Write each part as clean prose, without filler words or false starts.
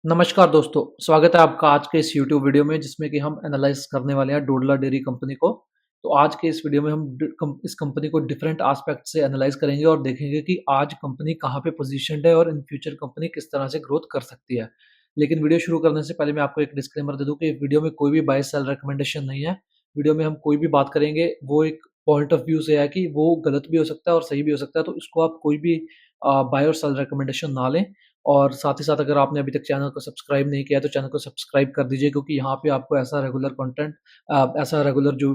नमस्कार दोस्तों, स्वागत है आपका आज के इस यूट्यूब वीडियो में जिसमें कि हम एनालाइज़ करने वाले हैं डोडला डेयरी कंपनी को। तो आज के इस वीडियो में हम इस कंपनी को डिफरेंट एस्पेक्ट से एनालाइज़ करेंगे और देखेंगे कि आज कंपनी कहाँ पे पोज़ीशन्ड है और इन फ्यूचर कंपनी किस तरह से ग्रोथ कर सकती है। लेकिन वीडियो शुरू करने से पहले मैं आपको एक डिस्क्लेमर दे दूँ कि वीडियो में कोई भी बाय सेल रिकमेंडेशन नहीं है। वीडियो में हम कोई भी बात करेंगे वो एक पॉइंट ऑफ व्यू से है कि वो गलत भी हो सकता है और सही भी हो सकता है, तो इसको आप कोई भी बाय और सेल रिकमेंडेशन ना लें। और साथ ही साथ अगर आपने अभी तक चैनल को सब्सक्राइब नहीं किया है तो चैनल को सब्सक्राइब कर दीजिए, क्योंकि यहाँ पे आपको ऐसा रेगुलर कंटेंट ऐसा रेगुलर जो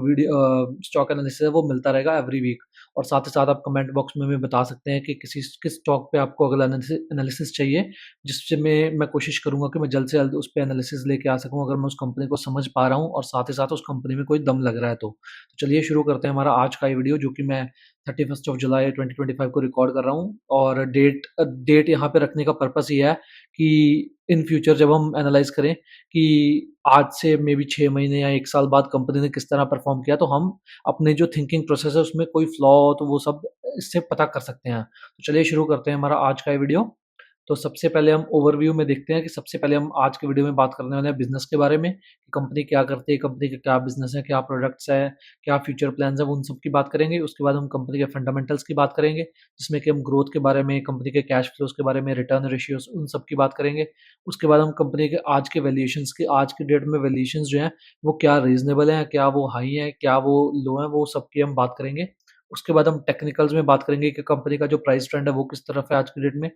स्टॉक एनालिसिस है वो मिलता रहेगा एवरी वीक। और साथ ही साथ आप कमेंट बॉक्स में भी बता सकते हैं कि किस स्टॉक पे आपको अगला एनालिसिस चाहिए, जिससे मैं कोशिश करूँगा कि मैं जल्द से जल्द उस पे एनालिसिस लेके आ सकूँ अगर मैं उस कंपनी को समझ पा रहा हूँ और साथ ही साथ उस कंपनी में कोई दम लग रहा है तो। तो चलिए शुरू करते हैं हमारा आज का ये वीडियो, जो कि मैं 31st ऑफ जुलाई 2025 को रिकॉर्ड कर रहा हूँ। और डेट यहाँ पे रखने का पर्पस ये है कि इन फ्यूचर जब हम एनालाइज़ करें कि आज से मे बी 6 महीने या 1 साल बाद कंपनी ने किस तरह परफ़ॉर्म किया, तो हम अपने जो थिंकिंग प्रोसेस है उसमें कोई फ्लॉ हो तो वो सब इससे पता कर सकते हैं। तो चलिए शुरू करते हैं हमारा आज का ये वीडियो। तो सबसे पहले हम ओवरव्यू में देखते हैं कि सबसे पहले हम आज के वीडियो में बात करने वाले हैं बिज़नेस के बारे में, कि कंपनी क्या करती है, कंपनी का क्या बिज़नेस है, क्या प्रोडक्ट्स है, क्या फ्यूचर प्लान्स हैं, उन सब की बात करेंगे। उसके बाद हम कंपनी के फंडामेंटल्स की बात करेंगे, जिसमें कि हम ग्रोथ के बारे में, कंपनी के कैश फ्लोज़ के बारे में, रिटर्न रेशियोज़ उन सब की बात करेंगे। उसके बाद हम कंपनी के आज के वैल्यूएशंस की आज की डेट में वैल्यूएशंस जो हैं, वो क्या रीज़नेबल हैं, क्या वो हाई हैं, क्या वो लो हैं, वो सब की हम बात करेंगे। उसके बाद हम टेक्निकल्स में बात करेंगे कि कंपनी का जो प्राइस ट्रेंड है वो किस तरफ है आज की डेट में।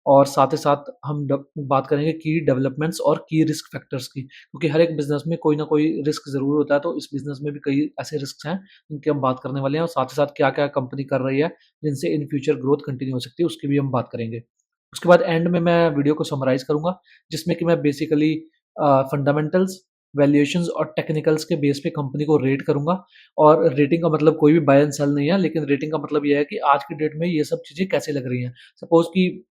और साथ ही साथ हम बात करेंगे की डेवलपमेंट्स और की रिस्क फैक्टर्स की, क्योंकि हर एक बिजनेस में कोई ना कोई रिस्क जरूर होता है। तो इस बिजनेस में भी कई ऐसे रिस्क हैं जिनकी हम बात करने वाले हैं, और साथ ही साथ क्या क्या कंपनी कर रही है जिनसे इन फ्यूचर ग्रोथ कंटिन्यू हो सकती है उसकी भी हम बात करेंगे। उसके बाद एंड में मैं वीडियो को समराइज करूंगा, जिसमें कि मैं बेसिकली फंडामेंटल्स, वैल्यूएशंस और टेक्निकल्स के बेस पे कंपनी को रेट करूंगा। और रेटिंग का मतलब कोई भी बाय एंड सेल नहीं है, लेकिन रेटिंग का मतलब यह है कि आज की डेट में ये सब चीजें कैसे लग रही हैं। सपोज कि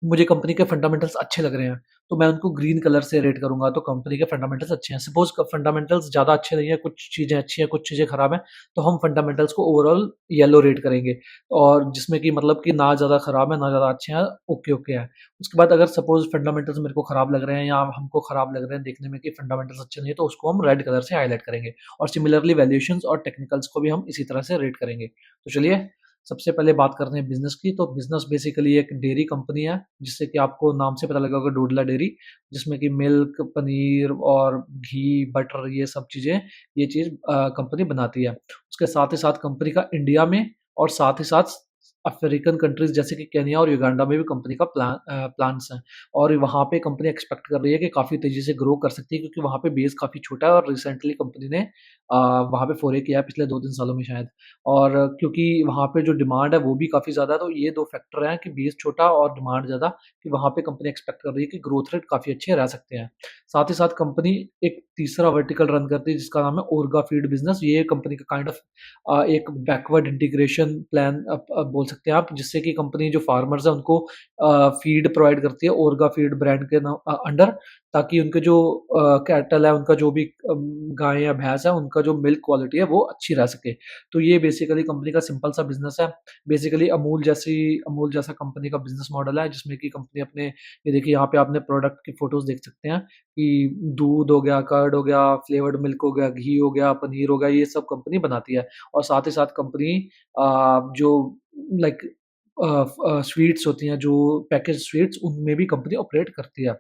मुझे कंपनी के फंडामेंटल्स अच्छे लग रहे हैं, तो मैं उनको ग्रीन कलर से रेट करूँगा, तो कंपनी के फंडामेंटल्स अच्छे हैं। सपोज़ क फंडामेंटल्स ज़्यादा अच्छे नहीं है, कुछ चीज़ें अच्छी हैं, कुछ चीज़ें खराब हैं, तो हम फंडामेंटल्स को ओवरऑल येलो रेट करेंगे। और जिसमें कि मतलब कि ना ज़्यादा खराब है, ना ज़्यादा अच्छे हैं, ओके-ओके है। उसके बाद अगर सपोज़ फंडामेंटल्स मेरे को खराब लग रहे हैं या हमको खराब लग रहे हैं देखने में कि फंडामेंटल्स अच्छे नहीं है, तो उसको हम रेड कलर से हाइलाइट करेंगे। और सिमिलरली वैल्यूएशंस और टेक्निकल्स को भी हम इसी तरह से रेट करेंगे। तो चलिए सबसे पहले बात करते हैं बिज़नेस की। तो बिज़नेस बेसिकली एक डेयरी कंपनी है, जिससे कि आपको नाम से पता लगा होगा डोडला डेयरी, जिसमें कि मिल्क, पनीर और घी, बटर ये सब चीज़ें ये चीज़ कंपनी बनाती है। उसके साथ ही साथ कंपनी का इंडिया में और साथ ही साथ अफ्रीकन कंट्रीज़ जैसे कि केन्या और युगांडा में भी कंपनी का प्लान्स हैं। और वहाँ पे कंपनी एक्सपेक्ट कर रही है कि काफ़ी तेज़ी से ग्रो कर सकती है, क्योंकि वहाँ पे बेस काफ़ी छोटा है और रिसेंटली कंपनी ने वहाँ पे फ़ोरे किया है पिछले 2-3 सालों में शायद। और क्योंकि वहाँ पे जो डिमांड है वो भी काफ़ी ज़्यादा है, तो ये 2 फैक्टर हैं कि बेस छोटा और डिमांड ज़्यादा, कि वहाँ पे कंपनी एक्सपेक्ट कर रही है कि ग्रोथ रेट काफ़ी अच्छे रह सकते हैं। साथ ही साथ कंपनी एक तीसरा वर्टिकल रन करती है जिसका नाम है ओर्गा फीड बिज़नेस। ये कंपनी का काइंड ऑफ एक बैकवर्ड इंटीग्रेशन प्लान बोल सकते हैं आप, जिससे कि कंपनी जो फार्मर्स हैं उनको फीड प्रोवाइड करती है ओर्गा फीड ब्रांड के अंडर, ताकि उनके जो कैटल है, उनका जो भी गाय या भैंस है, उनका जो मिल्क क्वालिटी है वो अच्छी रह सके। तो ये बेसिकली कंपनी का सिंपल सा बिज़नेस है। बेसिकली अमूल जैसा कंपनी का बिज़नेस मॉडल है, जिसमें कि कंपनी अपने ये देखिए यहाँ पे आपने प्रोडक्ट की फ़ोटोज़ देख सकते हैं कि दूध हो गया, कर्ड हो गया, फ्लेवर्ड मिल्क हो गया, घी हो गया, पनीर हो गया, ये सब कंपनी बनाती है। और साथ ही साथ कंपनी जो लाइक स्वीट्स होती हैं, जो पैकेज्ड स्वीट्स, उनमें भी कंपनी ऑपरेट करती है।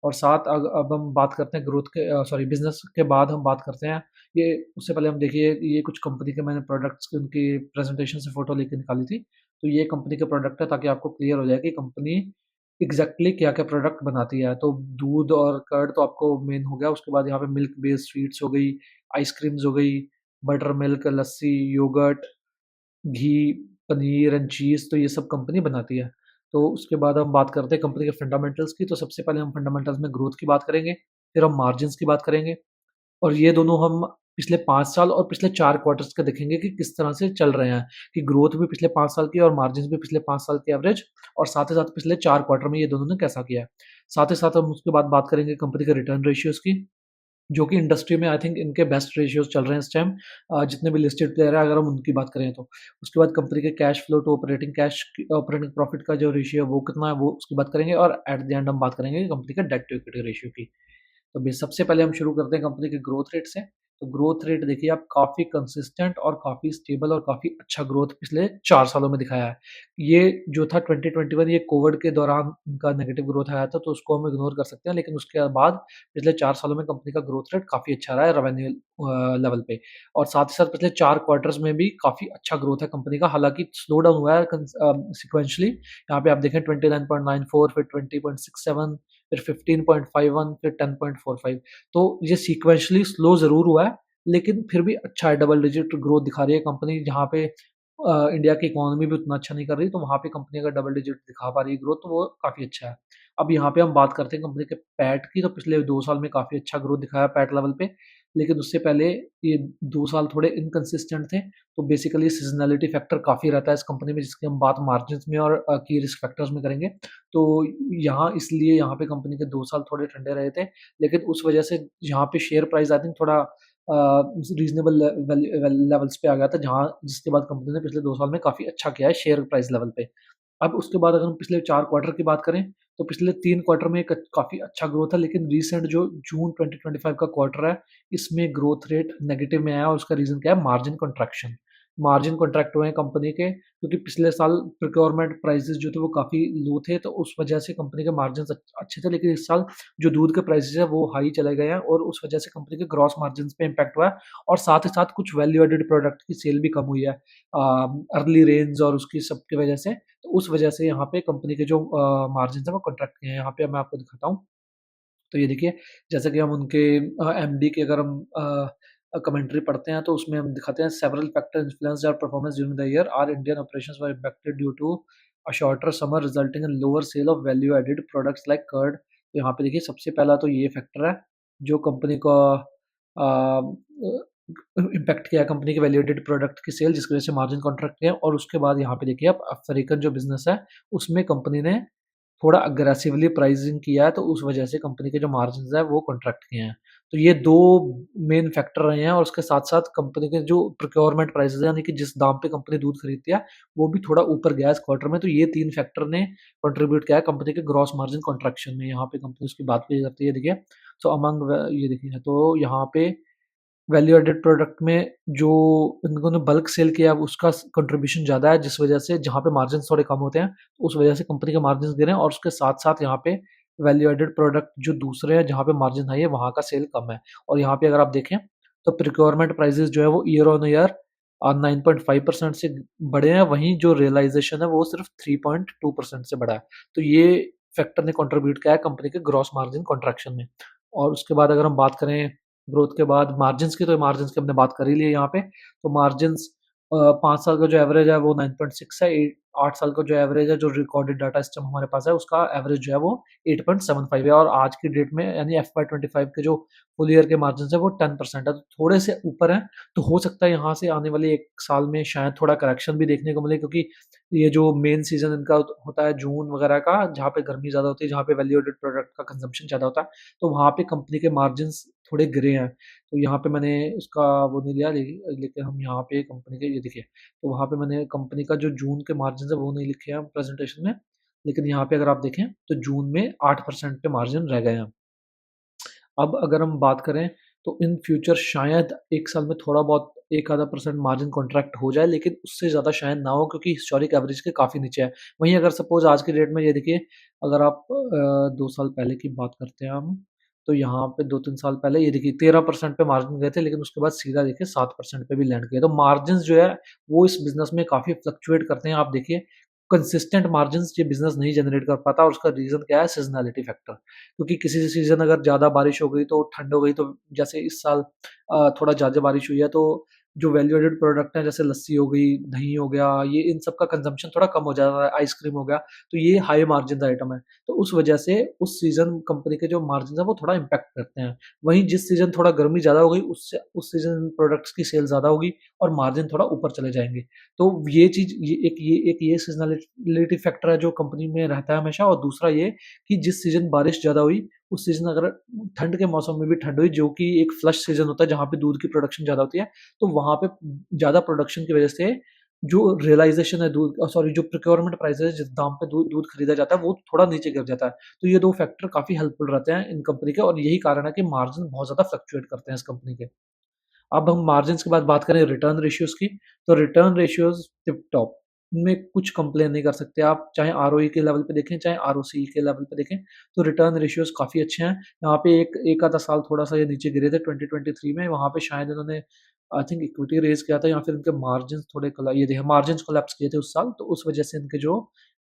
और साथ अब हम बात करते हैं ग्रोथ के सॉरी बिज़नेस के बाद हम बात करते हैं ये। उससे पहले हम देखिए ये कुछ कंपनी के मैंने प्रोडक्ट्स की उनकी प्रेज़ेंटेशन से फ़ोटो लेके निकाली थी। तो ये कंपनी के प्रोडक्ट है, ताकि आपको क्लियर हो जाए कि कंपनी एग्ज़ैक्टली क्या-क्या प्रोडक्ट बनाती है। तो दूध और कर्ड तो आपको मेन हो गया, उसके बाद यहाँ पे मिल्क बेस्ड स्वीट्स हो गई, आइसक्रीम्स हो गई, butter milk, lassi, yoghurt, ghee, paneer and cheese, तो ये सब कंपनी बनाती है। तो उसके बाद हम बात करते हैं कंपनी के फंडामेंटल्स की। तो सबसे पहले हम फंडामेंटल्स में ग्रोथ की बात करेंगे, फिर हम मार्जिन्स की बात करेंगे। और ये दोनों हम पिछले 5 साल और पिछले 4 क्वार्टर्स का देखेंगे कि किस तरह से चल रहे हैं, कि ग्रोथ भी पिछले 5 साल की और मार्जिन्स भी पिछले 5 साल की एवरेज, और साथ ही साथ पिछले 4 क्वार्टर में ये दोनों ने कैसा किया है। साथ ही साथ हम उसके बाद बात करेंगे कंपनी के रिटर्न रेशियोज़ की। जो कि इंडस्ट्री में आई थिंक इनके बेस्ट रेशियोज़ चल रहे हैं इस टाइम, जितने भी लिस्टेड प्लेयर हैं अगर हम उनकी बात करें तो। उसके बाद कंपनी के cash flow to operating profit का जो रेशियो है वो कितना है, वो उसकी बात करेंगे, और एट द एंड हम बात करेंगे कंपनी का डेट टू इक्विटी रेशियो की। तो बे सबसे पहले हम शुरू करते हैं कंपनी के ग्रोथ रेट से। तो ग्रोथ रेट देखिए आप, काफ़ी कंसिस्टेंट और काफ़ी स्टेबल और काफ़ी अच्छा ग्रोथ पिछले 4 सालों में दिखाया है। ये जो था 2021, ये कोविड के दौरान उनका नेगेटिव ग्रोथ आया था, तो उसको हम इग्नोर कर सकते हैं। लेकिन उसके बाद पिछले 4 सालों में कंपनी का ग्रोथ रेट काफ़ी अच्छा रहा है रेवेन्यू लेवल पे, और साथ ही साथ पिछले 4 क्वार्टर्स में भी काफ़ी अच्छा ग्रोथ है कंपनी का। हालाँकि स्लो डाउन हुआ है सिक्वेंशली। यहाँ पे आप देखें 29.94, फिर 20.67, फिर 15.51, फिर 10.45। तो ये सीक्वेंशली स्लो ज़रूर हुआ है, लेकिन फिर भी अच्छा है, डबल डिजिट ग्रोथ दिखा रही है कंपनी। जहाँ पे इंडिया की इकोनॉमी भी उतना अच्छा नहीं कर रही, तो वहाँ पे कंपनी अगर डबल डिजिट दिखा पा रही है ग्रोथ, तो वो काफ़ी अच्छा है। अब यहाँ पे हम बात करते हैं कंपनी के पैट की, तो पिछले 2 साल में काफ़ी अच्छा ग्रोथ दिखाया पैट लेवल पे, लेकिन उससे पहले ये 2 साल थोड़े इनकंसिस्टेंट थे। तो बेसिकली सीज़नैलिटी फैक्टर काफ़ी रहता है इस कंपनी में, जिसकी हम बात मार्जिन्स में और की रिस्क फैक्टर्स में करेंगे। तो यहाँ इसलिए यहाँ पे कंपनी के 2 साल थोड़े ठंडे रहे थे, लेकिन उस वजह से यहाँ पे शेयर प्राइस आई थिंक थोड़ा रीज़नेबल लेवल्स पे आ गया था, जहाँ जिसके बाद कंपनी ने पिछले 2 साल में काफ़ी अच्छा किया है शेयर प्राइस लेवल पे। अब उसके बाद अगर हम पिछले 4 क्वार्टर की बात करें, तो पिछले 3 क्वार्टर में एक काफ़ी अच्छा ग्रोथ है, लेकिन रीसेंट जो जून 2025 का क्वार्टर है, इसमें ग्रोथ रेट नेगेटिव में आया, और उसका रीज़न क्या है? Margin contraction. मार्जिन कॉन्ट्रैक्ट हुए हैं कंपनी के, क्योंकि पिछले साल प्रोक्योरमेंट प्राइसेस जो थे वो काफ़ी लो थे, तो उस वजह से कंपनी के मार्जिन्स अच्छे थे। लेकिन इस साल जो दूध के प्राइसेस हैं वो हाई चले गए हैं, और उस वजह से कंपनी के ग्रॉस मार्जिन्स पे इम्पैक्ट हुआ है, और साथ ही साथ कुछ वैल्यू एडेड प्रोडक्ट की सेल भी कम हुई है अर्ली रेंज और उसकी सब की वजह से। तो उस वजह से यहाँ पे कंपनी के जो मार्जिन्स हैं वो कॉन्ट्रैक्ट किए हैं। यहाँ पे मैं आपको दिखाता हूँ। तो ये देखिए, जैसे कि हम उनके एमडी की अगर हम कमेंट्री पढ़ते हैं, तो उसमें हम दिखाते हैं, several factor influenced our performance during the year, our Indian operations were impacted due to a shorter summer resulting in lower sale of value added products like curd. तो यहाँ पे देखिए, सबसे पहला तो ये फैक्टर है जो कंपनी को इम्पैक्ट किया है, कंपनी के वैल्यू एडेड प्रोडक्ट की सेल, जिसकी वजह से मार्जिन कॉन्ट्रैक्ट किया। और उसके बाद यहाँ पे देखिए आप, अफ्रीकन जो बिजनेस है उसमें कंपनी ने थोड़ा अग्रेसिवली प्राइसिंग किया है, तो उस वजह से कंपनी के जो मार्जिन्स हैं वो कॉन्ट्रैक्ट किए हैं। तो ये 2 मेन फैक्टर रहे हैं, और उसके साथ-साथ कंपनी के जो प्रोक्योरमेंट प्राइसेज़ हैं, यानी कि जिस दाम पे कंपनी दूध खरीदती है, वो भी थोड़ा ऊपर गया है इस क्वार्टर में। तो ये 3 फैक्टर ने कंट्रीब्यूट किया है कंपनी के ग्रॉस मार्जिन कॉन्ट्रैक्शन में। यहाँ पे कंपनी उसकी बात भी करती है, देखिए। सो अमंग व ये देखिए, तो यहाँ पे वैल्यू एडेड प्रोडक्ट में जो इन्होंने बल्क सेल किया है, उसका कंट्रीब्यूशन ज़्यादा है, जिस वजह से जहाँ पे मार्जिन थोड़े कम होते हैं, तो उस वजह से कंपनी के मार्जिन गिरे हैं। और उसके साथ साथ यहाँ पे वैल्यू एडेड प्रोडक्ट जो दूसरे हैं, जहाँ पे मार्जिन हाई है, वहाँ का सेल कम है। और यहाँ पे अगर आप देखें, तो प्रिक्योरमेंट प्राइसेस जो है वो ईयर ऑन ईयर 9.5% से बढ़े हैं, वहीं जो रियलाइजेशन है वो सिर्फ 3.2% से बढ़ा है। तो ये फैक्टर ने कंट्रीब्यूट किया है कंपनी के ग्रॉस मार्जिन कॉन्ट्रैक्शन में। और उसके बाद अगर हम बात करें ग्रोथ के बाद मार्जिन्स की, तो मार्जिन्स की हमने बात कर ही ली है यहाँ पे। तो मार्जिन्स 5 साल का जो एवरेज है वो 9.6 है। 8 साल का जो एवरेज है, जो रिकॉर्डेड डाटा सिस्टम हमारे पास है, उसका एवरेज जो है वो 8.75 है। और आज की डेट में, यानी FY25 के जो फुल ईयर के मार्जिन्स है वो 10% है, तो थोड़े से ऊपर है। तो हो सकता है यहाँ से आने वाले 1 साल में शायद थोड़ा करेक्शन भी देखने को मिले, क्योंकि ये जो मेन सीज़न इनका होता है जून वगैरह का, जहाँ पे गर्मी ज़्यादा होती है, जहाँ पे वैल्यू एडेड प्रोडक्ट का कंजम्पशन ज़्यादा होता है, तो वहाँ पे कंपनी के मार्जिन्स थोड़े गिरे हैं। तो यहाँ पे मैंने उसका वो नहीं लिया, लेकिन हम यहाँ पे कंपनी के ये देखिए, तो वहाँ पे मैंने कंपनी का जो जून के मार्जिन है वो नहीं लिखे हैं प्रेजेंटेशन में, लेकिन यहाँ पे अगर आप देखें, तो जून में 8% पे मार्जिन रह गए हैं। अब अगर हम बात करें, तो इन फ्यूचर शायद 1 साल में थोड़ा बहुत 1 आधा परसेंट मार्जिन कॉन्ट्रैक्ट हो जाए, लेकिन उससे ज़्यादा शायद ना हो, क्योंकि हिस्टोरिक एवरेज के काफ़ी नीचे है। वहीं अगर सपोज़ आज की डेट में ये देखिए, अगर आप 2 साल पहले की बात करते हैं हम, तो यहाँ पे 2-3 साल पहले ये देखिए 13% पे मार्जिन गए थे, लेकिन उसके बाद सीधा देखिए 7% पे भी लैंड किए। तो मार्जिन्स जो है वो इस बिज़नेस में काफ़ी फ्लक्चुएट करते हैं। आप देखिए, कंसिस्टेंट मार्जिन्स ये बिज़नेस नहीं जनरेट कर पाता, और उसका रीज़न क्या है? सीज़नैलिटी फैक्टर। क्योंकि किसी सीज़न अगर ज़्यादा बारिश हो गई, तो ठंड हो गई, तो जैसे इस साल थोड़ा ज़्यादा बारिश हुई है, तो जो वैल्यू एडेड प्रोडक्ट हैं, जैसे लस्सी हो गई, दही हो गया, ये इन सब का कंज़म्पशन थोड़ा कम हो जाता है, आइसक्रीम हो गया, तो ये हाई मार्जिन आइटम है। तो उस वजह से उस सीज़न कंपनी के जो मार्जिन है वो थोड़ा इम्पैक्ट करते हैं। वहीं जिस सीज़न थोड़ा गर्मी ज़्यादा हो गई, उससे उस सीज़न प्रोडक्ट्स की सेल ज़्यादा होगी, और मार्जिन थोड़ा ऊपर चले जाएँगे। तो ये चीज़, ये सीज़नैलिटी फैक्टर है जो कंपनी में रहता है हमेशा। और दूसरा ये कि जिस सीज़न बारिश ज़्यादा हुई, उस सीज़न अगर ठंड के मौसम में भी ठंड हुई, जो कि एक फ्लश सीज़न होता है जहाँ पे दूध की प्रोडक्शन ज़्यादा होती है, तो वहाँ पे ज़्यादा प्रोडक्शन की वज़ह से जो रियलाइज़ेशन है दूध सॉरी जो प्रोक्योरमेंट प्राइस है, जिस दाम पे दूध खरीदा जाता है, वो थोड़ा नीचे गिर जाता है। तो ये 2 फैक्टर काफ़ी हेल्पफुल रहते हैं इन कंपनी के, और यही कारण है कि मार्जिन बहुत ज़्यादा फ्लक्चुएट करते हैं इस कंपनी के। अब हम मार्जिन्स के बाद बात करें रिटर्न रेशियोज़ की, तो रिटर्न रेशियोज़ टिप-टॉप। इनमें कुछ कंप्लेन नहीं कर सकते आप, चाहे आरओई के लेवल पे देखें, चाहे आरओसीई के लेवल पे देखें, तो रिटर्न रेशियोज़ काफ़ी अच्छे हैं। यहाँ पे एक आधा साल थोड़ा-सा ये नीचे गिरे थे 2023 में, वहाँ पे शायद इन्होंने आई थिंक इक्विटी रेज़ किया था, या फिर इनके मार्जिन्स थोड़े ये देखिए मार्जिन्स कोलैप्स किए थे उस साल, तो उस वजह से इनके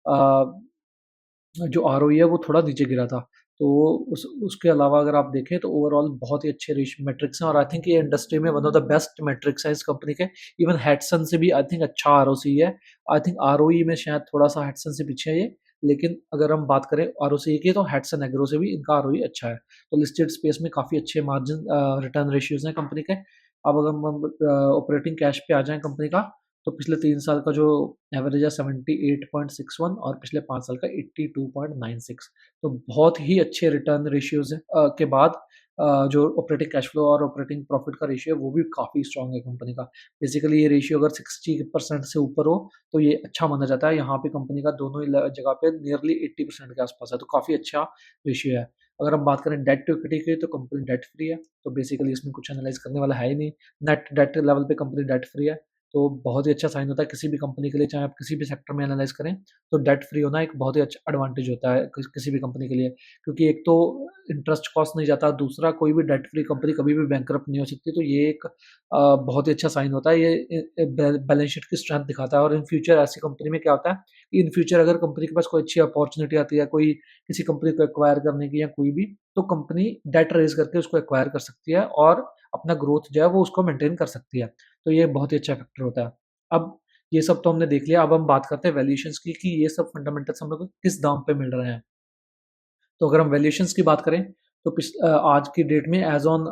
अ, जो आरओई है वो थोड़ा नीचे गिरा था। तो उसके अलावा अगर आप देखें तो ओवरऑल बहुत ही अच्छे मैट्रिक्स हैं, और आई थिंक ये इंडस्ट्री में one of the best matrix है इस कंपनी के। इवन हैटसन से भी आई थिंक अच्छा आरओसी है। आई थिंक आरओई में शायद थोड़ा-सा हैटसन से पीछे है ये, लेकिन अगर हम बात करें आरओसी की, तो हैटसन एग्रो से भी इनका आरओई अच्छा है। तो लिस्टेड स्पेस में काफ़ी अच्छे मार्जिन रिटर्न रेशियोज़ हैं कंपनी के। अब अगर हम ऑपरेटिंग कैश पे आ जाएँ कंपनी का, तो पिछले 3 साल का जो एवरेज है 78.61, और पिछले 5 साल का 82.96। तो बहुत ही अच्छे रिटर्न रेशियोज़ हैं के बाद जो ऑपरेटिंग कैश फ्लो और ऑपरेटिंग प्रॉफिट का रेशियो है वो भी काफ़ी स्ट्रॉन्ग है कंपनी का। बेसिकली ये रेशियो अगर 60% से ऊपर हो तो ये अच्छा माना जाता है। यहाँ पे कंपनी का दोनों ही जगह पे नियरली 80% के आसपास है, तो काफ़ी अच्छा रेशियो है। अगर हम बात करें डेट टू इक्विटी की, तो कंपनी डेट फ्री है, तो बेसिकली इसमें कुछ एनालाइज़ करने वाला है ही नहीं। नेट डेट लेवल पे कंपनी डेट फ्री है। तो बहुत ही अच्छा साइन होता है किसी भी कंपनी के लिए, चाहे आप किसी भी सेक्टर में एनालाइज़ करें, तो डेट फ्री होना एक बहुत ही अच्छा एडवांटेज होता है किसी भी कंपनी के लिए। क्योंकि एक तो इंटरेस्ट कॉस्ट नहीं जाता, दूसरा कोई भी डेट फ्री कंपनी कभी भी बैंकरप्ट नहीं हो सकती, तो ये एक बहुत ही अच्छा साइन होता है। ये बैलेंस शीट की स्ट्रेंथ दिखाता है, और इन फ्यूचर ऐसी कंपनी में क्या होता है कि इन फ्यूचर अगर कंपनी के पास कोई अच्छी अपॉर्चुनिटी आती है, कोई किसी कंपनी को एक्वायर करने की या कोई भी, तो कंपनी डेट रेज़ करके उसको एक्वायर कर सकती है, और अपना ग्रोथ जो है वो उसको मेंटेन कर सकती है। तो ये बहुत ही अच्छा फैक्टर होता है। अब ये सब तो हमने देख लिया, अब हम बात करते हैं वैल्यूएशंस की कि ये सब फंडामेंटल्स हम लोग को किस दाम पे मिल रहे हैं। तो अगर हम वैल्यूएशंस की बात करें, तो आज की डेट में एज़ ऑन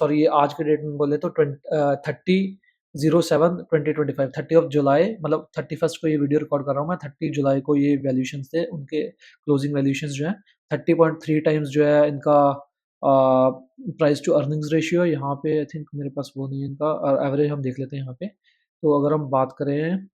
सॉरी आज की डेट में बोले तो 30/07/2025, 30 ऑफ जुलाई, मतलब 31st को ये वीडियो रिकॉर्ड कर रहा हूँ मैं, 30 जुलाई को ये वैल्यूएशंस थे, उनके क्लोजिंग वैल्यूएशंस जो हैं 30.3 टाइम्स जो है इनका प्राइस टू अर्निंग्स रेशियो। यहाँ पे आई थिंक मेरे पास वो नहीं है इनका, एवरेज हम देख लेते हैं यहाँ पे। तो अगर हम बात करें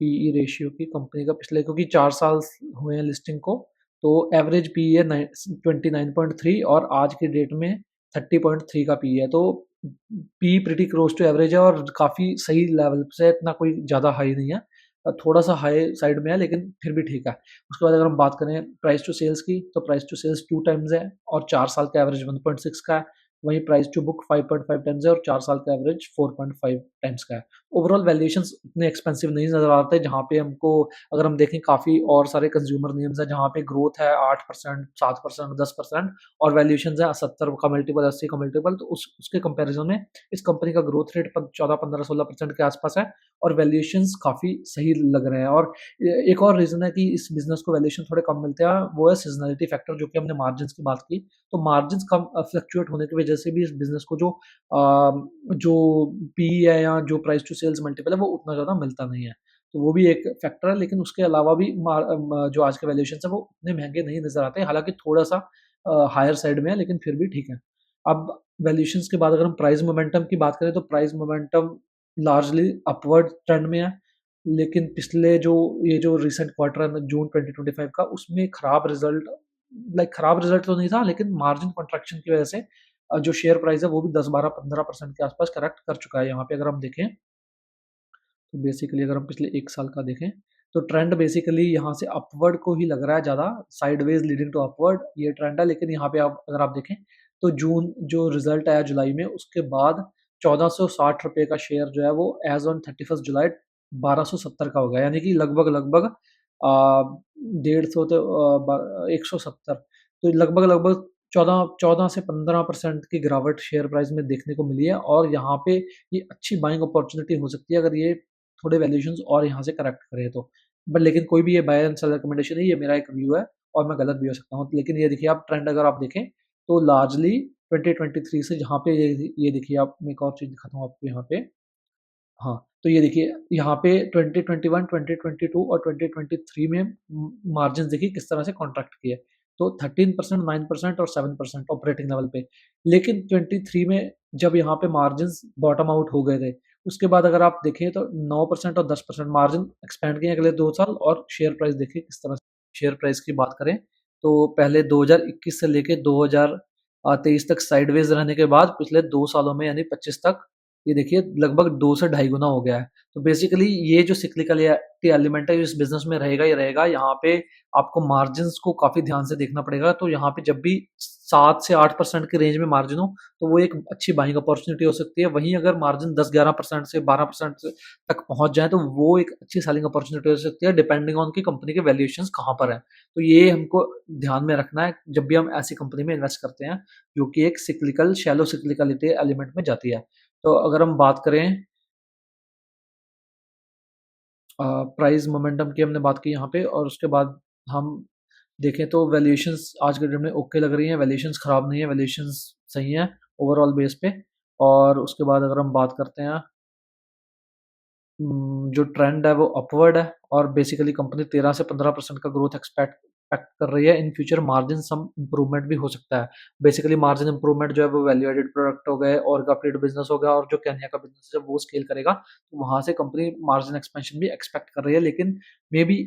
पीई रेशियो की कंपनी का पिछले, क्योंकि 4 साल हुए हैं लिस्टिंग को, तो एवरेज पीई है 29.3, और आज की डेट में 30.3 का पीई है। तो P pretty close to average है, और काफ़ी सही लेवल से, इतना कोई ज़्यादा हाई नहीं है। थोड़ा सा हाई साइड में है, लेकिन फिर भी ठीक है। उसके बाद अगर हम बात करें प्राइस टू सेल्स की, तो प्राइस टू सेल्स 2 टाइम्स है, और 4 साल का एवरेज 1.6 का है। वहीं प्राइस टू बुक 5.5 टाइम्स है, और 4 साल का एवरेज 4.5 टाइम्स का है। ओवरऑल वैल्यूएशंस उतने एक्सपेंसिव नहीं नज़र आते, जहाँ पे हमको अगर हम देखें काफ़ी और सारे कंज्यूमर नेम्स हैं जहाँ पे ग्रोथ है 8%, 7%, 10%, और वैल्यूएशंस है 70 का मल्टीपल, 80 का मल्टीपल, तो उसके कंपैरिजन में इस कंपनी का ग्रोथ रेट 14, 15, 16% के आसपास है, और वैल्यूएशंस काफ़ी सही लग रहे हैं। और एक और रीज़न है कि इस बिज़नेस को वैल्यूएशन थोड़े कम मिलते हैं, वो है सीज़नैलिटी फैक्टर, जो कि हमने मार्जिन्स की बात की। तो मार्जिन्स कम फ्लक्चुएट होने की वजह से भी इस बिज़नेस को जो पीई है या जो प्राइस टू सेल्स मल्टीपल है वो उतना ज़्यादा मिलता नहीं है। तो वो भी एक फैक्टर है, लेकिन उसके अलावा भी जो आज के वैल्यूएशंस है वो उतने महँगे नहीं नज़र आते हैं। हालाँकि थोड़ा-सा हायर साइड में है, लेकिन फिर भी ठीक है। अब वैल्यूएशंस के बाद अगर हम प्राइस मोमेंटम की बात करें, तो price momentum largely upward trend में है। लेकिन पिछले जो रीसेंट क्वार्टर है जून 2025 का, उसमें खराब रिज़ल्ट तो नहीं था, लेकिन मार्जिन कंट्रैक्शन की वज़ह से जो शेयर प्राइस है वो भी 10, 12, 15% के आसपास करेक्ट कर चुका है। यहाँ पे अगर हम देखें, तो बेसिकली अगर हम पिछले 1 साल का देखें, तो ट्रेंड बेसिकली यहाँ से अपवर्ड को ही लग रहा है ज़्यादा, साइडवेज़ लीडिंग टू अपवर्ड ये ट्रेंड है। लेकिन यहाँ पे आप अगर आप देखें, तो जून जो रिज़ल्ट आया जुलाई में, उसके बाद ₹1460 का शेयर जो है वो एज़ ऑन 31st जुलाई 1270 का हो गया। यानी कि लगभग-लगभग 150 तो 170, तो लगभग-लगभग 14 से 15% की गिरावट शेयर प्राइस में देखने को मिली है, और यहाँ पे ये अच्छी बाइंग अपॉर्चुनिटी हो सकती है अगर ये थोड़े वैल्यूएशंस और यहाँ से करेक्ट करे तो। बट लेकिन कोई भी ये बाय एंड सेल रिकमेंडेशन है, ये मेरा एक व्यू है, और मैं गलत भी हो सकता हूँ। लेकिन ये देखिए आप ट्रेंड अगर आप देखें, तो लार्जली 2023 से जहाँ पे ये देखिए आप, मैं एक और चीज़ दिखाता हूँ आपको यहाँ पे। हाँ, तो ये देखिए यहाँ पे 2021, 2022 और 2023 में मार्जिन देखिए किस तरह से कॉन्ट्रैक्ट किए। तो 13%, 9% और 7% ऑपरेटिंग लेवल पे। लेकिन 23 में जब यहाँ पे मार्जिन्स बॉटम आउट हो गए थे, उसके बाद अगर आप देखें तो 9% और 10% मार्जिन एक्सपैंड किए अगले 2 साल। और शेयर प्राइस देखिए किस तरह से। शेयर प्राइस की बात करें तो पहले 2021 से लेके 2023 तक साइडवेज रहने के बाद पिछले 2 सालों में यानी 25 तक ये देखिए लगभग 2 से ढाई गुना हो गया है। तो बेसिकली ये जो सिक्लिकलिटी एलिमेंट है इस बिज़नेस में रहेगा ही रहेगा। यहाँ पे आपको मार्जिन्स को काफ़ी ध्यान से देखना पड़ेगा। तो यहाँ पे जब भी 7 से 8% के रेंज में मार्जिन हो, तो वो एक अच्छी बाइंग अपॉर्चुनिटी हो सकती है। वहीं अगर मार्जिन 10-11% से 12% तक पहुँच जाए, तो वो एक अच्छी सेलिंग अपॉर्चुनिटी हो सकती है, डिपेंडिंग ऑन कि कंपनी के वैल्यूएशंस कहाँ पर हैं। तो ये हमको ध्यान में रखना है जब भी हम ऐसी कंपनी में इन्वेस्ट करते हैं, जो कि एक सिक्लिकल शैलो सिक्लिकलिटी एलिमेंट में जाती है। तो अगर हम बात करें प्राइस मोमेंटम की हमने बात की यहाँ पे, और उसके बाद हम देखें तो वैल्यूएशंस आज के डेट में ओके लग रही हैं। वैल्यूएशंस खराब नहीं है, वैल्यूएशंस सही हैं ओवरऑल बेस पे। और उसके बाद अगर हम बात करते हैं जो ट्रेंड है वो अपवर्ड है, और बेसिकली कंपनी 13 से 15% का ग्रोथ एक्सपेक्ट एक्सपेक्ट कर रही है। In future margin some improvement भी हो सकता है। बेसिकली मार्जिन इम्प्रूवमेंट जो है वो वैल्यू एडेड प्रोडक्ट हो गए, और का फीड बिजनेस हो गया, और जो केन्या का बिजनेस है वो स्केल करेगा, तो वहां से कंपनी मार्जिन एक्सपेंशन भी एक्सपेक्ट कर रही है। लेकिन मे बी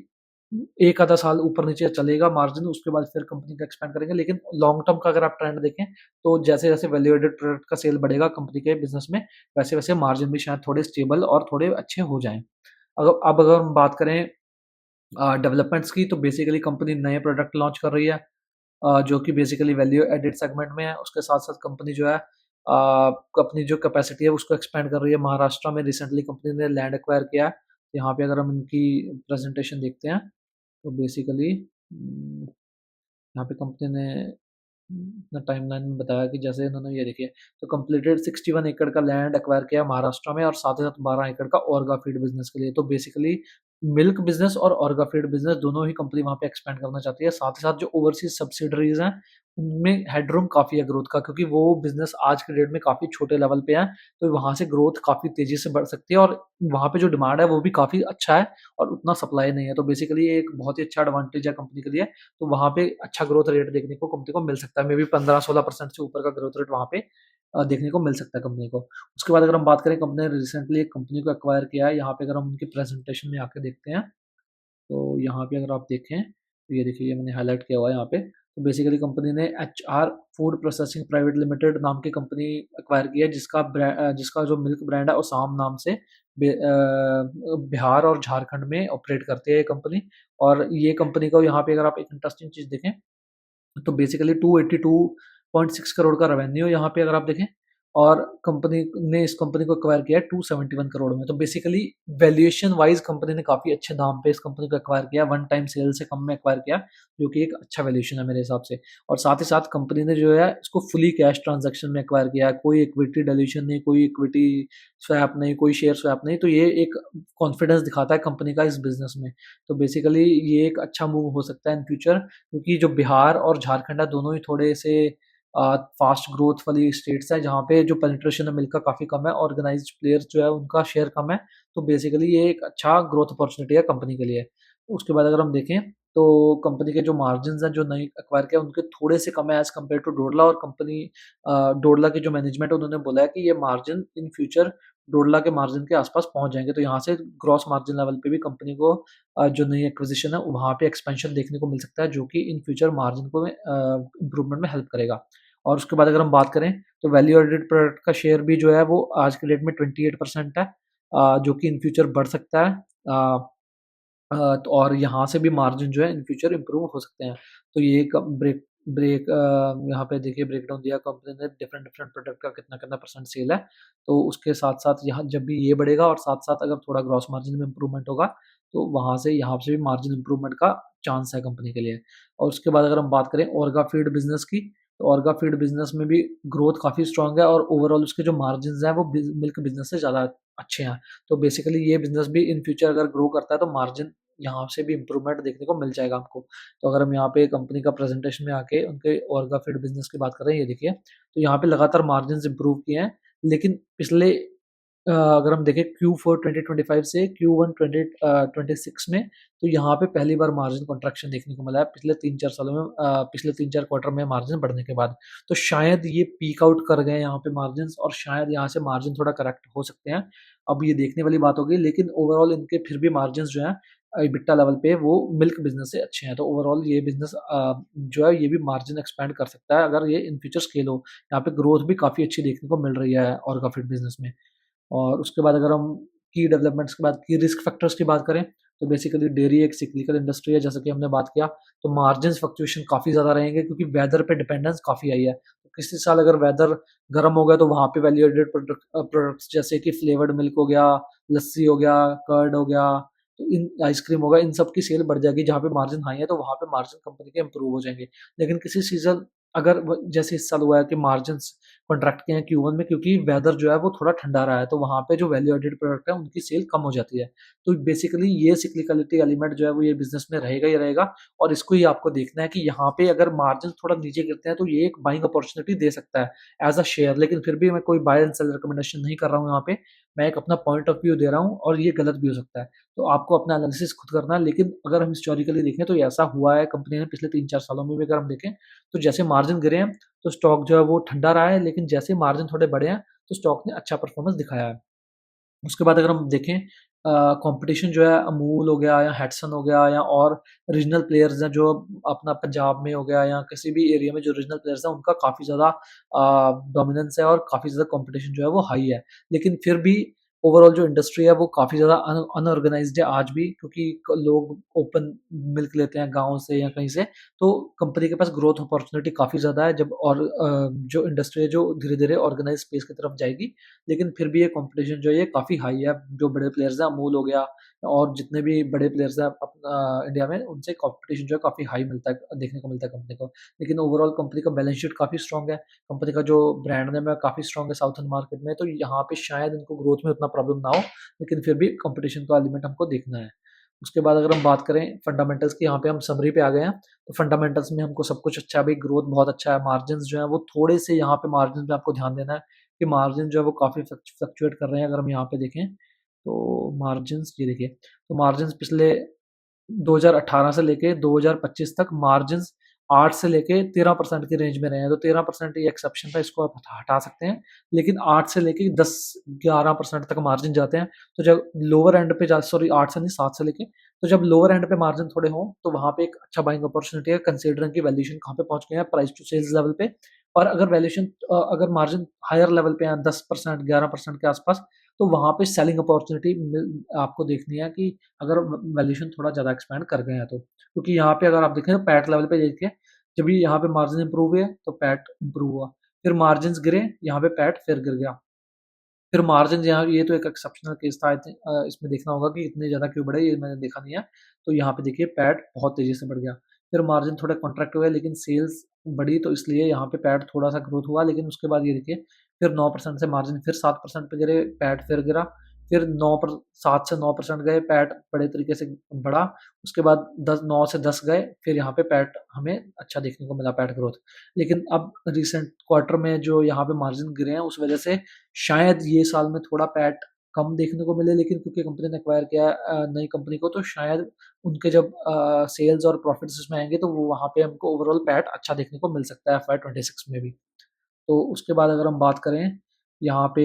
एक आधा साल ऊपर नीचे चलेगा मार्जिन, उसके बाद फिर कंपनी का एक्सपेंड करेंगे। लेकिन लॉन्ग टर्म का अगर आप ट्रेंड देखें, तो जैसे जैसे वैल्यू एडेड प्रोडक्ट का सेल बढ़ेगा कंपनी के बिजनेस में, वैसे वैसे मार्जिन भी शायद थोड़े स्टेबल और थोड़े अच्छे हो जाएं। अगर हम बात करें डेवलपमेंट्स की, तो बेसिकली कंपनी नए प्रोडक्ट लॉन्च कर रही है, जो कि बेसिकली वैल्यू एडेड सेगमेंट में है। उसके साथ साथ कंपनी जो है अपनी जो कैपेसिटी है उसको एक्सपेंड कर रही है। महाराष्ट्र में रिसेंटली कंपनी ने लैंड एक्वायर किया है। यहाँ पे अगर हम इनकी प्रेजेंटेशन देखते हैं, तो बेसिकली यहाँ पे कंपनी ने अपना टाइमलाइन में बताया कि जैसे इन्होंने ये देखिए, तो कंप्लीटेड 61 एकड़ का लैंड एक्वायर किया महाराष्ट्र में, और साथ ही साथ 12 एकड़ का ऑर्गा फीड बिजनेस के लिए। तो बेसिकली मिल्क बिजनेस और ऑर्गा फीड बिजनेस दोनों ही कंपनी वहाँ पे एक्सपेंड करना चाहती है। साथ ही साथ जो ओवरसीज सब्सिडरीज हैं, उनमें हेडरूम काफ़ी है ग्रोथ का, क्योंकि वो बिजनेस आज के डेट में काफ़ी छोटे लेवल पे है। तो वहाँ से ग्रोथ काफ़ी तेज़ी से बढ़ सकती है, और वहाँ पे जो डिमांड है वो भी काफ़ी अच्छा है, और उतना सप्लाई नहीं है। तो बेसिकली ये एक बहुत ही अच्छा एडवांटेज है कंपनी के लिए। तो वहाँ पे अच्छा ग्रोथ रेट देखने को कंपनी को मिल सकता है। मे बी 15-16% से ऊपर का ग्रोथ रेट वहाँ पे देखने को मिल सकता है कंपनी को। उसके बाद अगर हम बात करें, कंपनी ने रिसेंटली एक कंपनी को एक्वायर किया है। यहाँ पे अगर हम उनकी प्रेजेंटेशन में आके देखते हैं, तो यहाँ पे अगर आप देखें, तो ये देखिए, ये मैंने हाईलाइट किया हुआ है यहाँ पे। तो बेसिकली कंपनी ने HR food processing private limited नाम की कंपनी एक्वायर की है, जिसका जो मिल्क ब्रांड है असम नाम से बिहार और झारखंड में ऑपरेट करती है ये कंपनी। और ये कंपनी को यहाँ पे अगर आप एक इंटरेस्टिंग चीज़ देखें, तो बेसिकली 282.6 करोड़ का रेवेन्यू यहाँ पे अगर आप देखें, और कंपनी ने इस कंपनी को एक्वायर किया है 271 करोड़ में। तो बेसिकली वैल्यूएशन वाइज कंपनी ने काफ़ी अच्छे दाम पे इस कंपनी को एक्वायर किया, वन टाइम सेल से कम में एक्वायर किया, जो कि एक अच्छा वैल्यूएशन है मेरे हिसाब से। और साथ ही साथ कंपनी ने जो है इसको फुली कैश ट्रांजैक्शन में एक्वायर किया है, कोई इक्विटी डिल्यूशन नहीं, कोई इक्विटी स्वैप नहीं, कोई शेयर स्वैप नहीं। तो ये एक कॉन्फिडेंस दिखाता है कंपनी का इस बिजनेस में। तो बेसिकली ये एक अच्छा मूव हो सकता है इन फ्यूचर, क्योंकि जो बिहार और झारखंड है दोनों ही थोड़े से फास्ट ग्रोथ वाली स्टेट्स हैं, जहाँ पे जो पेनिट्रेशन है मिल्क का काफ़ी कम है, ऑर्गेनाइज्ड प्लेयर्स जो है उनका शेयर कम है। तो बेसिकली ये एक अच्छा ग्रोथ अपॉर्चुनिटी है कंपनी के लिए। उसके बाद अगर हम देखें, तो कंपनी के जो मार्जिन हैं जो नई एक्वायर किया उनके थोड़े से कम है एज कम्पेयर टू डोडला। और कंपनी डोडला की जो मैनेजमेंट है उन्होंने बोला है कि ये मार्जिन इन फ्यूचर डोडला के मार्जिन के आसपास पहुंच जाएंगे। तो यहाँ से ग्रॉस मार्जिन लेवल पे भी कंपनी को जो नई एक्विजिशन है वहाँ पे एक्सपेंशन देखने को मिल सकता है, जो कि इन फ्यूचर मार्जिन को इम्प्रूवमेंट में हेल्प करेगा। और उसके बाद अगर हम बात करें, तो वैल्यू एडेड प्रोडक्ट का शेयर भी जो है वो आज के डेट में 28% है, जो कि इन फ्यूचर बढ़ सकता है। तो और यहाँ से भी मार्जिन जो है इन फ्यूचर इम्प्रूव हो सकते हैं। तो ये एक ब्रेक ब्रेक यहाँ पे देखिए ब्रेकडाउन दिया कंपनी ने, डिफरेंट डिफरेंट प्रोडक्ट का कितना कितना परसेंट सेल है। तो उसके साथ साथ यहाँ जब भी ये बढ़ेगा, और साथ साथ अगर थोड़ा ग्रॉस मार्जिन में इम्प्रूवमेंट होगा, तो वहाँ से यहाँ से भी मार्जिन इम्प्रूवमेंट का चांस है कंपनी के लिए। और उसके बाद अगर हम बात करें ऑर्गा फीड बिजनेस की, तो ऑर्गा फीड बिजनेस में भी ग्रोथ काफ़ी स्ट्रांग है, और ओवरऑल उसके जो मार्जिन हैं वो मिल्क बिजनेस से ज़्यादा अच्छे हैं। तो बेसिकली ये बिजनेस भी इन फ्यूचर अगर ग्रो करता है, तो मार्जिन यहाँ से भी इम्प्रूवमेंट देखने को मिल जाएगा हमको। तो अगर हम यहाँ पे कंपनी का प्रेजेंटेशन में आके उनके ऑर्गा फीड बिजनेस की बात कर रहे हैं, ये देखिए, तो यहाँ पे लगातार मार्जिन इम्प्रूव किए हैं। लेकिन पिछले अगर हम देखें Q4 2025 से Q1 2026 में, तो यहाँ पे पहली बार मार्जिन कॉन्ट्रैक्शन देखने को मिला है पिछले 3-4 सालों में, पिछले 3-4 क्वार्टर में मार्जिन बढ़ने के बाद। तो शायद ये पीक आउट कर गए यहाँ पे मार्जिन्स, और शायद यहाँ से मार्जिन थोड़ा करेक्ट हो सकते हैं। अब ये देखने वाली बात होगी, लेकिन ओवरऑल इनके फिर भी मार्जिन्स जो हैं EBITDA लेवल पे वो मिल्क बिज़नेस से अच्छे हैं। तो ओवरऑल ये बिज़नेस जो है ये भी मार्जिन एक्सपैंड कर सकता है अगर ये इन फ्यूचर स्केल हो। यहाँ पे ग्रोथ भी काफ़ी अच्छी देखने को मिल रही है ऑर्गाफीड बिज़नेस में। और उसके बाद अगर हम की डेवलपमेंट्स के बाद की रिस्क फैक्टर्स की बात करें, तो बेसिकली डेयरी एक सिक्लिकल इंडस्ट्री है, जैसा कि हमने बात किया। तो मार्जिन्स फ्लक्चुएशन काफ़ी ज़्यादा रहेंगे क्योंकि वेदर पे डिपेंडेंस काफ़ी हाई है। तो किसी साल अगर वेदर गर्म हो गया तो वहाँ पे वैल्यू एडेड प्रोडक्ट्स जैसे कि फ्लेवर्ड मिल्क हो गया, लस्सी हो गया, कर्ड हो गया, तो इन आइसक्रीम हो गया, इन सब की सेल बढ़ जाएगी। जहाँ पे मार्जिन हाई है तो वहाँ पे मार्जिन कंपनी के इंप्रूव हो जाएंगे। लेकिन किसी सीजन अगर जैसे इस साल हुआ है कि मार्जिन्स कॉन्ट्रैक्ट किए हैं Q1 में, क्योंकि वेदर जो है वो थोड़ा ठंडा रहा है, तो वहाँ पे जो वैल्यू एडेड प्रोडक्ट है उनकी सेल कम हो जाती है। तो बेसिकली ये सिक्लिकलिटी एलिमेंट जो है वो ये बिज़नेस में रहेगा ही रहेगा, और इसको ही आपको देखना है कि यहाँ पे अगर मार्जिन थोड़ा नीचे गिरते हैं तो ये एक बाइंग अपॉर्चुनिटी दे सकता है एज़ अ शेयर। लेकिन फिर भी मैं कोई बाय एंड सेल रिकमेंडेशन नहीं कर रहा हूँ यहाँ पे, मैं एक अपना पॉइंट ऑफ व्यू दे रहा हूँ और ये गलत भी हो सकता है। तो आपको अपना एनालिसिस खुद करना है, लेकिन अगर हम हिस्टोरिकली देखें तो ये ऐसा हुआ है कंपनी ने पिछले 3-4 सालों में भी अगर हम देखें, तो जैसे मार्जिन गिरे हैं तो स्टॉक जो है वो ठंडा रहा है, लेकिन जैसे ही मार्जिन थोड़े बढ़े हैं तो स्टॉक ने अच्छा परफॉर्मेंस दिखाया है। उसके बाद अगर हम देखें कंपटीशन जो है अमूल हो गया या हैट्सन हो गया या और रीजनल प्लेयर्स हैं जो अपना पंजाब में हो गया या किसी भी एरिया में जो रीजनल प्लेयर्स हैं उनका काफ़ी ज़्यादा डोमिनेंस है और काफ़ी ज़्यादा कंपटीशन जो है वो हाई है। लेकिन फिर भी ओवरऑल जो इंडस्ट्री है वो काफ़ी ज़्यादा अनऑर्गेनाइज्ड है आज भी, क्योंकि लोग ओपन मिल्क लेते हैं गाँव से या कहीं से। तो कंपनी के पास ग्रोथ अपॉर्चुनिटी काफ़ी ज़्यादा है, जब और जो इंडस्ट्री है जो धीरे-धीरे ऑर्गेनाइज़ स्पेस की तरफ जाएगी। लेकिन फिर भी ये कंपटीशन जो है ये काफ़ी हाई है। जो बड़े प्लेयर्स हैं, अमूल हो गया और जितने भी बड़े प्लेयर्स हैं अपना इंडिया में, उनसे कंपटीशन जो है काफ़ी हाई मिलता है, देखने को मिलता है कंपनी को। लेकिन ओवरऑल कंपनी का बैलेंस शीट काफ़ी स्ट्रॉन्ग है। कंपनी का जो ब्रांड नेम है काफ़ी स्ट्रॉन्ग है साउथर्न मार्केट में, तो यहाँ पे शायद इनको ग्रोथ में उतना प्रॉब्लम ना हो, लेकिन फिर भी कंपटीशन का एलिमेंट हमको देखना है। उसके बाद अगर हम बात करें फंडामेंटल्स की, यहाँ पे हम समरी पे आ गए हैं। तो फंडामेंटल्स में हमको सब कुछ अच्छा है भाई, ग्रोथ बहुत अच्छा है, मार्जिन्स जो है वो थोड़े से यहाँ पे मार्जिन पे आपको ध्यान देना है कि मार्जिन जो है वो काफ़ी फ्लक्चुएट कर रहे हैं। अगर हम यहाँ पे देखें तो मार्जिन्स ये देखिए, तो मार्जिन्स पिछले 2018 से लेके 2025 तक मार्जिन्स 8 से लेके 13% की रेंज में रहे हैं। तो 13% ये एक्सेप्शन था, इसको आप हटा सकते हैं। लेकिन 8 से लेके 10-11% तक मार्जिन जाते हैं। तो जब लोअर एंड पे 8 से नहीं, 7 से लेके, तो जब लोअर एंड पे मार्जिन थोड़े हों तो वहाँ पे एक अच्छा बाइंग अपॉर्चुनिटी है, कंसीडरिंग की वैल्यूएशन कहाँ पे पहुँच गए हैं प्राइस टू सेल्स लेवल पे। और अगर वैल्यूएशन अगर मार्जिन हायर लेवल पे है 10% 11% के आसपास, तो वहाँ पे सेलिंग अपॉर्चुनिटी आपको देखनी है कि अगर वैल्यूएशन थोड़ा ज़्यादा एक्सपेंड कर गए हैं तो। क्योंकि यहाँ पे अगर आप देखें तो पैट लेवल पे देखिए, जब भी यहाँ पे मार्जिन इंप्रूव हुए तो पैट इंप्रूव हुआ, फिर मार्जिन गिरे, यहाँ पे पैट फिर गिर गया। फिर मार्जिन यहाँ, ये तो एक एक्सेप्शनल केस था, आई थिंक इसमें देखना होगा कि इतने ज़्यादा क्यों बढ़े, ये मैंने देखा नहीं है। तो यहाँ पे देखिए पैट बहुत तेज़ी से बढ़ गया, फिर मार्जिन थोड़ा कॉन्ट्रैक्ट हुए, लेकिन सेल्स बढ़ी तो इसलिए यहाँ पे पैट थोड़ा सा ग्रोथ हुआ। लेकिन उसके बाद ये देखिए, फिर 9% से मार्जिन फिर 7% पे गिरे, पैट फिर गिरा, फिर 7 से 9% गए, पैट बड़े तरीके से बढ़ा। उसके बाद 9 से 10 गए, फिर यहाँ पे पैट हमें अच्छा देखने को मिला, पैट ग्रोथ। लेकिन अब रिसेंट क्वार्टर में जो यहाँ पे मार्जिन गिरे हैं उस वजह से शायद ये साल में थोड़ा पैट कम देखने को मिले, लेकिन क्योंकि कंपनी ने एक्वायर किया नई कंपनी को, तो शायद उनके जब सेल्स और प्रॉफिट्स इसमें आएंगे तो वो वहाँ पे हमको ओवरऑल पैट अच्छा देखने को मिल सकता है FY26 में भी। तो उसके बाद अगर हम बात करें यहाँ पे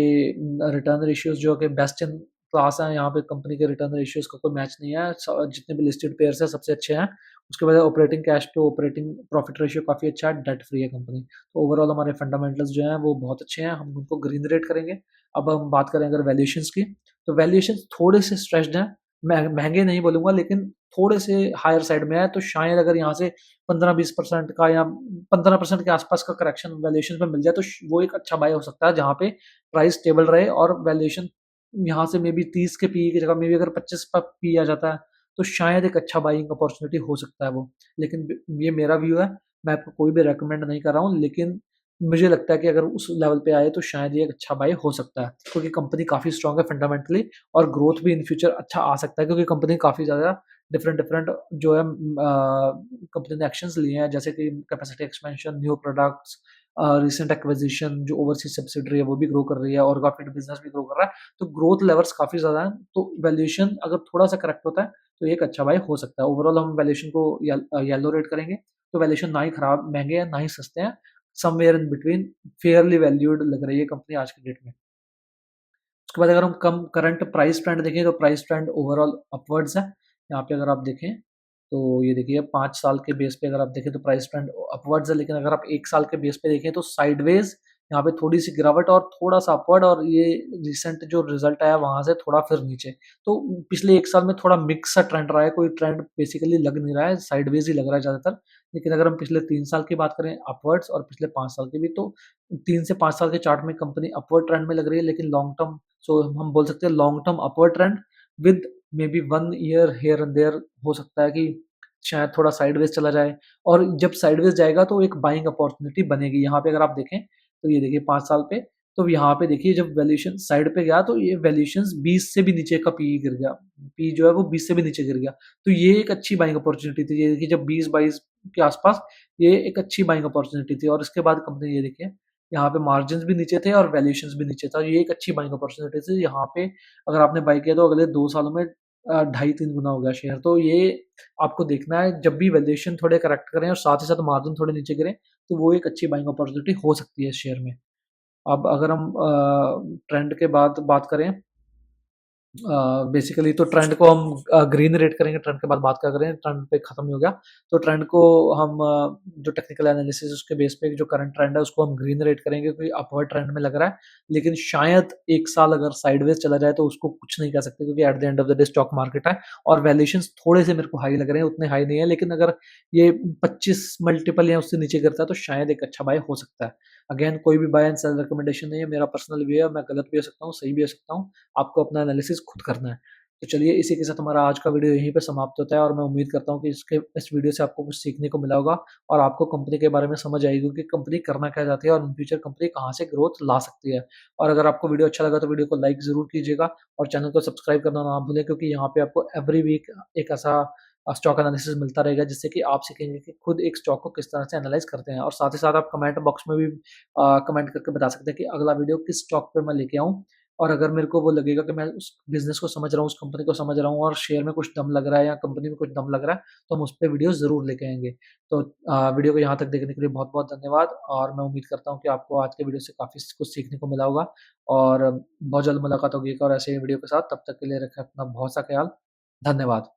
रिटर्न रेशियोज जो कि बेस्ट इन क्लास हैं, यहाँ पे कंपनी के रिटर्न रेशियोज का कोई मैच नहीं है, जितने भी लिस्टेड पेयर्स हैं सबसे अच्छे हैं। उसके बाद operating cash to operating profit ratio काफ़ी अच्छा है, डेट फ्री है कंपनी। तो ओवरऑल हमारे फंडामेंटल्स जो हैं वो बहुत अच्छे हैं, हम उनको ग्रीन रेट करेंगे। अब हम बात करें अगर वैल्यूएशंस की, तो वैल्यूएशंस थोड़े से स्ट्रेच्ड हैं, महंगे नहीं बोलूँगा, लेकिन थोड़े से हायर साइड में है। तो शायद अगर यहाँ से 15-20% का या 15% के आसपास का करेक्शन वैल्यूएशन पे मिल जाए तो वो एक अच्छा बाय हो सकता है, जहाँ पे प्राइस स्टेबल रहे और वैल्यूएशन यहाँ से मे बी 30 के पी की जगह मे बी अगर 25 का पी आ जाता है तो शायद एक अच्छा बाइंग अपॉर्चुनिटी हो सकता है वो। लेकिन ये मेरा व्यू है, मैं आपको कोई भी रेकमेंड नहीं कर रहा हूँ, लेकिन मुझे लगता है कि अगर उस लेवल पे आए तो शायद ये एक अच्छा बाय हो सकता है, क्योंकि कंपनी काफ़ी स्ट्रॉन्ग है फंडामेंटली, और ग्रोथ भी इन फ्यूचर अच्छा आ सकता है, क्योंकि कंपनी काफ़ी ज़्यादा डिफरेंट डिफरेंट जो है कंपनी ने एक्शंस लिए हैं, जैसे कि capacity expansion, new products, recent acquisition जो ओवरसीज सब्सिडरी है वो भी ग्रो कर रही है और काफी बिजनेस भी ग्रो कर रहा है, तो ग्रोथ लेवल्स काफी ज्यादा है। तो वैल्यूएशन अगर थोड़ा सा करेक्ट होता है तो ये एक अच्छा बाय हो सकता है। ओवरऑल हम वैल्यूएशन को येलो रेट करेंगे, तो वैल्यूएशन ना ही खराब महंगे हैं ना ही सस्ते हैं, somewhere in between Fairlie valued लग रही है कंपनी आज के डेट में। उसके बाद अगर हम कम करंट प्राइस ट्रेंड देखें तो प्राइस ट्रेंड ओवरऑल अपवर्ड्स है। यहाँ पे अगर आप देखें तो ये देखिए 5 साल के बेस पे अगर आप देखें तो प्राइस ट्रेंड अपवर्ड्स है, लेकिन अगर आप 1 साल के बेस पे देखें तो साइडवेज यहाँ पे थोड़ी सी गिरावट और थोड़ा सा अपवर्ड, और ये रिसेंट जो रिजल्ट आया वहां से थोड़ा फिर नीचे। तो पिछले 1 साल में थोड़ा मिक्स सा ट्रेंड रहा है, कोई ट्रेंड बेसिकली लग नहीं रहा है, साइडवेज ही लग रहा है ज्यादातर। लेकिन अगर हम पिछले 3 साल की बात करें अपवर्ड्स और पिछले 5 साल की भी, तो 3 से 5 साल के चार्ट में कंपनी अपवर्ड ट्रेंड में लग रही है, लेकिन लॉन्ग टर्म, सो हम बोल सकते हैं long term upward trend with maybe 1 year here and there. हो सकता है कि शायद थोड़ा साइडवेज चला जाए, और जब साइडवेज जाएगा तो एक बाइंग अपॉर्चुनिटी बनेगी। यहाँ पे अगर आप देखें तो ये देखिए 5 साल पे, तो यहाँ पे देखिए जब वैल्यूएशन साइड पे गया तो ये वैल्यूएशन 20 से भी नीचे का पी गिर गया, पी जो है वो 20 से भी नीचे गिर गया। तो ये एक अच्छी बाइंग अपॉर्चुनिटी थी, ये देखिए जब 20-22 के आसपास, ये एक अच्छी बाइंग अपॉर्चुनिटी थी। और इसके बाद कंपनी ये देखिए यहाँ पे मार्जिन भी नीचे थे और वैल्यूएशंस भी नीचे था, ये एक अच्छी बाइंग अपॉर्चुनिटी थी। यहाँ पे अगर आपने बाई किया तो अगले 2 सालों में 2.5-3 गुना हो गया शेयर। तो ये आपको देखना है, जब भी वैल्यूएशन थोड़े करेक्ट करें और साथ ही साथ मार्जिन थोड़े नीचे गिरे तो वो एक अच्छी बाइंग अपॉर्चुनिटी हो सकती है इस शेयर में। अब अगर हम ट्रेंड के बाद बात करें, बेसिकली तो ट्रेंड को हम ग्रीन रेट करेंगे। ट्रेंड के बाद बात क्या करें, ट्रेंड पे खत्म ही हो गया। तो ट्रेंड को हम जो टेक्निकल एनालिसिस उसके बेस पे जो करंट ट्रेंड है उसको हम ग्रीन रेट करेंगे, क्योंकि अपवर्ड ट्रेंड में लग रहा है। लेकिन शायद 1 साल अगर साइडवेज चला जाए तो उसको कुछ नहीं कह सकते, क्योंकि at the end of the day stock market है और वैल्यूएशंस थोड़े से मेरे को हाई लग रहे हैं, उतने हाई नहीं है। लेकिन अगर ये 25 मल्टीपल या उससे नीचे गिरता है तो शायद एक अच्छा बाय हो सकता है। अगेन कोई भी बाय एंड सेल रिकमेंडेशन नहीं है, मेरा पर्सनल व्यू है, मैं गलत भी हो सकता हूँ, सही भी हो सकता हूँ, आपको अपना एनालिसिस खुद करना है। तो चलिए इसी के साथ हमारा आज का वीडियो यहीं पे समाप्त होता है, और मैं उम्मीद करता हूँ कि इस वीडियो से आपको कुछ सीखने को मिला होगा और आपको कंपनी के बारे में समझ आएगी कि कंपनी करना क्या चाहती है और इन फ्यूचर कंपनी कहाँ से ग्रोथ ला सकती है। और अगर आपको वीडियो अच्छा लगा तो वीडियो को लाइक ज़रूर कीजिएगा और चैनल को सब्सक्राइब करना ना भूलें, क्योंकि यहाँ पे आपको एवरी वीक एक ऐसा स्टॉक एनालिसिस मिलता रहेगा जिससे कि आप सीखेंगे कि खुद एक स्टॉक को किस तरह से एनालाइज करते हैं। और साथ ही साथ आप कमेंट बॉक्स में भी कमेंट करके बता सकते हैं कि अगला वीडियो किस स्टॉक पे मैं लेके आऊँ। और अगर मेरे को वो लगेगा कि मैं उस बिज़नेस को समझ रहा हूँ, उस कंपनी को समझ रहा हूँ और शेयर में कुछ दम लग रहा है या कंपनी में कुछ दम लग रहा है, तो हम उस पे वीडियो ज़रूर लेके आएँगे। तो वीडियो को यहाँ तक देखने के लिए बहुत-बहुत धन्यवाद, और मैं उम्मीद करता हूँ कि आपको आज के वीडियो से काफ़ी कुछ सीखने को मिला होगा, और बहुत जल्द मुलाकात होगी एक और ऐसे वीडियो के साथ। तब तक के लिए रखें अपना बहुत सा ख्याल। धन्यवाद।